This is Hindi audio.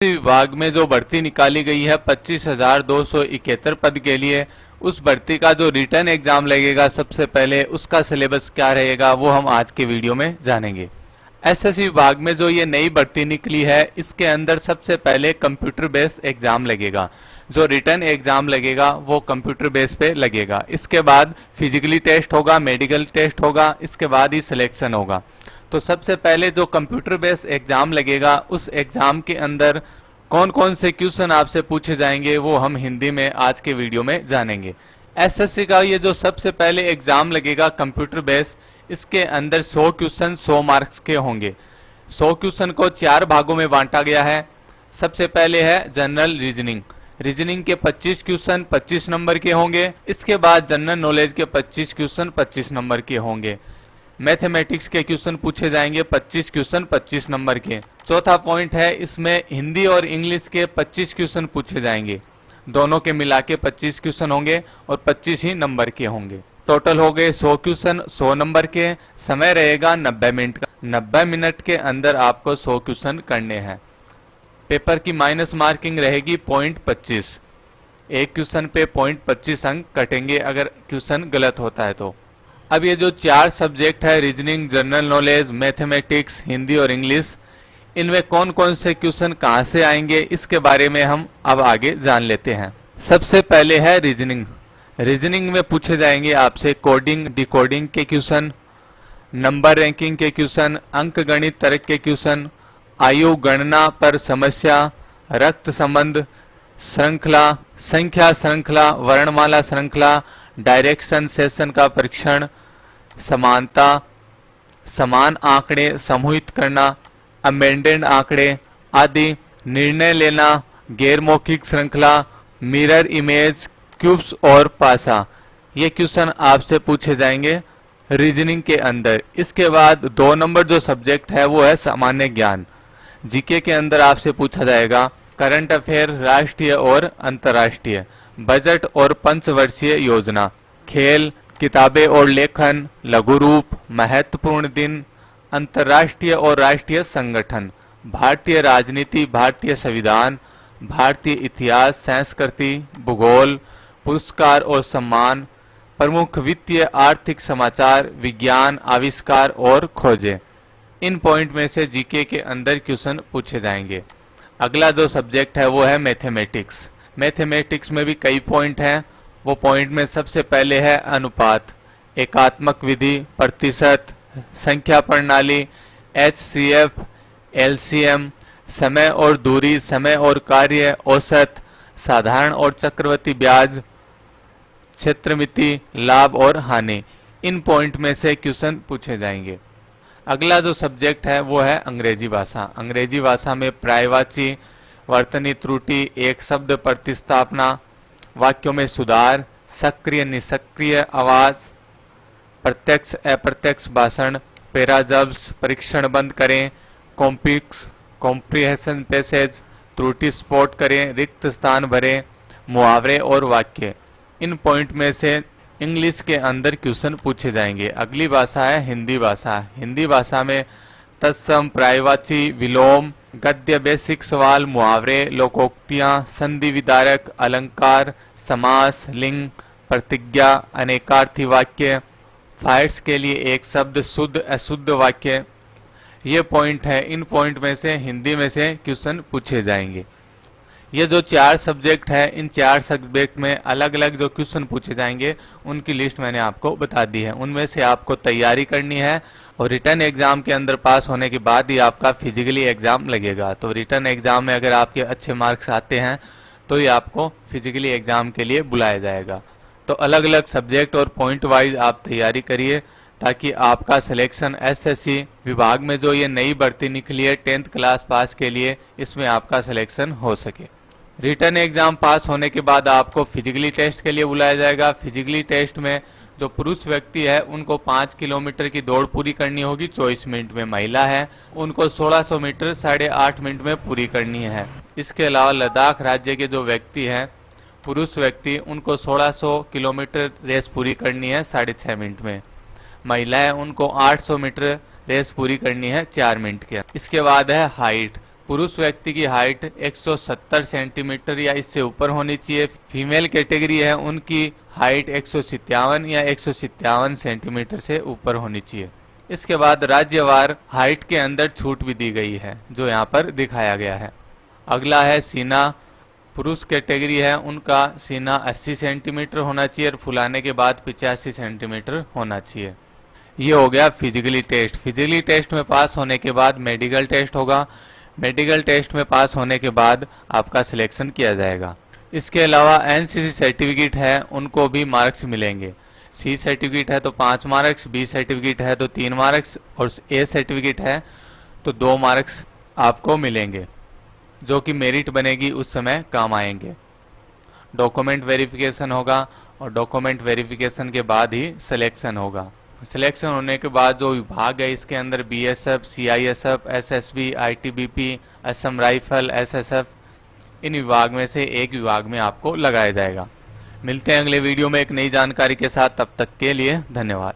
विभाग में जो भर्ती निकाली गई है 25,271 पद के लिए, उस भर्ती का जो रिटर्न एग्जाम लगेगा सबसे पहले, उसका सिलेबस क्या रहेगा वो हम आज के वीडियो में जानेंगे। एसएससी विभाग में जो ये नई भर्ती निकली है, इसके अंदर सबसे पहले कंप्यूटर बेस्ड एग्जाम लगेगा। जो रिटर्न एग्जाम लगेगा वो कंप्यूटर बेस पे लगेगा। इसके बाद फिजिकली टेस्ट होगा, मेडिकल टेस्ट होगा, इसके बाद ही सिलेक्शन होगा। तो सबसे पहले जो कंप्यूटर बेस्ड एग्जाम लगेगा, उस एग्जाम के अंदर कौन कौन से क्वेश्चन आपसे पूछे जाएंगे वो हम हिंदी में आज के वीडियो में जानेंगे। एसएससी का ये जो सबसे पहले एग्जाम लगेगा कंप्यूटर बेस्ड, इसके अंदर 100 क्वेश्चन 100 मार्क्स के होंगे। 100 क्वेश्चन को 4 भागों में बांटा गया है। सबसे पहले है जनरल रीजनिंग। रीजनिंग के 25 क्वेश्चन 25 नंबर के होंगे। इसके बाद जनरल नॉलेज के 25 क्वेश्चन 25 नंबर के होंगे। मैथमेटिक्स के क्वेश्चन पूछे जाएंगे 25 क्वेश्चन 25 नंबर के। चौथा पॉइंट है, इसमें हिंदी और इंग्लिश के 25 क्वेश्चन पूछे जाएंगे। दोनों के मिला के 25 क्वेश्चन होंगे और 25 ही नंबर के होंगे। टोटल हो गए 100 क्वेश्चन 100 नंबर के। समय रहेगा 90 मिनट का। 90 मिनट के अंदर आपको 100 क्वेश्चन करने हैं। पेपर की माइनस मार्किंग रहेगी .25। एक क्वेश्चन पे .25 अंक कटेंगे अगर क्वेश्चन गलत होता है तो। अब ये जो 4 सब्जेक्ट है, reasoning, general knowledge, mathematics, Hindi और इंग्लिश, इनमें कौन कौन से क्वेश्चन कहाँ से आएंगे इसके बारे में हम अब आगे जान लेते हैं। सबसे पहले है रीजनिंग। रीजनिंग में पूछे जाएंगे आपसे कोडिंग, डिकोडिंग के क्वेश्चन, नंबर रैंकिंग के क्वेश्चन, अंक गणित तर्क के क्वेश्चन, आयु गणना पर समस्या, रक्त संबंध श्रृंखला, संख्या श्रृंखला, वर्णमाला श्रृंखला, डायरेक्शन सेशन का परीक्षण, समानता, समान आंकड़े समूहित करना, अमेंडेड आंकड़े आदि, निर्णय लेना, गैर मौखिक श्रृंखला, मिरर इमेज, क्यूब्स और पासा। ये क्वेश्चन आपसे पूछे जाएंगे रीजनिंग के अंदर। इसके बाद 2 नंबर जो सब्जेक्ट है वो है सामान्य ज्ञान। जीके के अंदर आपसे पूछा जाएगा करंट अफेयर, राष्ट्रीय और अंतर्राष्ट्रीय, बजट और पंचवर्षीय योजना, खेल, किताबें और लेखन, लघु रूप, महत्वपूर्ण दिन, अंतर्राष्ट्रीय और राष्ट्रीय संगठन, भारतीय राजनीति, भारतीय संविधान, भारतीय इतिहास, संस्कृति, भूगोल, पुरस्कार और सम्मान, प्रमुख वित्तीय आर्थिक समाचार, विज्ञान, आविष्कार और खोजें। इन पॉइंट में से जीके के अंदर क्वेश्चन पूछे जाएंगे। अगला जो सब्जेक्ट है वो है मैथमेटिक्स। मैथमेटिक्स में भी कई पॉइंट हैं। वो पॉइंट में सबसे पहले है अनुपात, एकात्मक विधि, प्रतिशत, संख्या प्रणाली, HCF, LCM, समय और दूरी, समय और कार्य, औसत, साधारण और चक्रवृद्धि ब्याज, क्षेत्रमिति, लाभ और हानि। इन पॉइंट में से क्वेश्चन पूछे जाएंगे। अगला जो सब्जेक्ट है वो है अंग्रेजी भाषा। अंग्रेजी भाषा में पर्यायवाची, वर्तनी त्रुटि, एक शब्द प्रतिस्थापना, वाक्यों में सुधार, सक्रिय निष्क्रिय आवाज, प्रत्यक्ष अप्रत्यक्ष भाषण, पैराजब्स, परीक्षण बंद करें, कॉम्प्रिहेंशन पैसेज, त्रुटि स्पॉट करें, रिक्त स्थान भरें, मुहावरे और वाक्य। इन पॉइंट में से इंग्लिश के अंदर क्वेश्चन पूछे जाएंगे। अगली भाषा है हिंदी भाषा। हिंदी भाषा में तत्सम, पर्यायवाची, विलोम, गद्य, बेसिक सवाल, मुहावरे, लोकोक्तियां, संधि विदारक, अलंकार, समास, लिंग, प्रतिज्ञा, अनेकार्थी वाक्य, फाइट्स के लिए एक शब्द, शुद्ध अशुद्ध वाक्य। ये पॉइंट है। इन पॉइंट में से हिंदी में से क्वेश्चन पूछे जाएंगे। ये जो 4 सब्जेक्ट है, इन 4 सब्जेक्ट में अलग अलग जो क्वेश्चन पूछे जाएंगे उनकी लिस्ट मैंने आपको बता दी है। उनमें से आपको तैयारी करनी है और रिटर्न एग्जाम के अंदर पास होने के बाद ही आपका फिजिकली एग्जाम लगेगा। तो रिटर्न एग्जाम में अगर आपके अच्छे मार्क्स आते हैं तो ही आपको फिजिकली एग्जाम के लिए बुलाया जाएगा। तो अलग अलग सब्जेक्ट और पॉइंट वाइज आप तैयारी करिए ताकि आपका सिलेक्शन एसएससी विभाग में जो ये नई भर्ती निकली है 10th क्लास पास के लिए, इसमें आपका सिलेक्शन हो सके। रिटर्न एग्जाम पास होने के बाद आपको फिजिकली टेस्ट के लिए बुलाया जाएगा। फिजिकली टेस्ट में जो पुरुष व्यक्ति है उनको 5 किलोमीटर की दौड़ पूरी करनी होगी 24 मिनट में। महिला है उनको 1600 मीटर 8.5 मिनट में पूरी करनी है। इसके अलावा लद्दाख राज्य के जो व्यक्ति हैं, पुरुष व्यक्ति, उनको 1600 किलोमीटर रेस पूरी करनी है 6.5 मिनट में। महिला है उनको 800 मीटर रेस पूरी करनी है 4 मिनट के। इसके बाद है हाइट। पुरुष व्यक्ति की हाइट 170 सेंटीमीटर या इससे ऊपर होनी चाहिए। फीमेल कैटेगरी है, उनकी हाइट 157 या 157 सेंटीमीटर से ऊपर होनी चाहिए। इसके बाद राज्यवार हाइट के अंदर छूट भी दी गई है, जो यहाँ पर दिखाया गया है। अगला है सीना। पुरुष कैटेगरी है, उनका सीना 80 सेंटीमीटर होना चाहिए और फुलाने के बाद 85 सेंटीमीटर होना चाहिए। ये हो गया फिजिकली टेस्ट। फिजिकली टेस्ट में पास होने के बाद मेडिकल टेस्ट होगा। मेडिकल टेस्ट में पास होने के बाद आपका सिलेक्शन किया जाएगा। इसके अलावा एनसीसी सर्टिफिकेट है, उनको भी मार्क्स मिलेंगे। सी सर्टिफिकेट है तो 5 मार्क्स, बी सर्टिफिकेट है तो 3 मार्क्स और ए सर्टिफिकेट है तो 2 मार्क्स आपको मिलेंगे, जो कि मेरिट बनेगी उस समय काम आएंगे। डॉक्यूमेंट वेरिफिकेशन होगा और डॉक्यूमेंट वेरिफिकेशन के बाद ही सिलेक्शन होगा। सिलेक्शन होने के बाद जो विभाग है इसके अंदर BSF, CISF, SSB, ITBP, Assam rifle, SSF, इन विभाग में से एक विभाग में आपको लगाया जाएगा। मिलते हैं अगले वीडियो में एक नई जानकारी के साथ, तब तक के लिए धन्यवाद।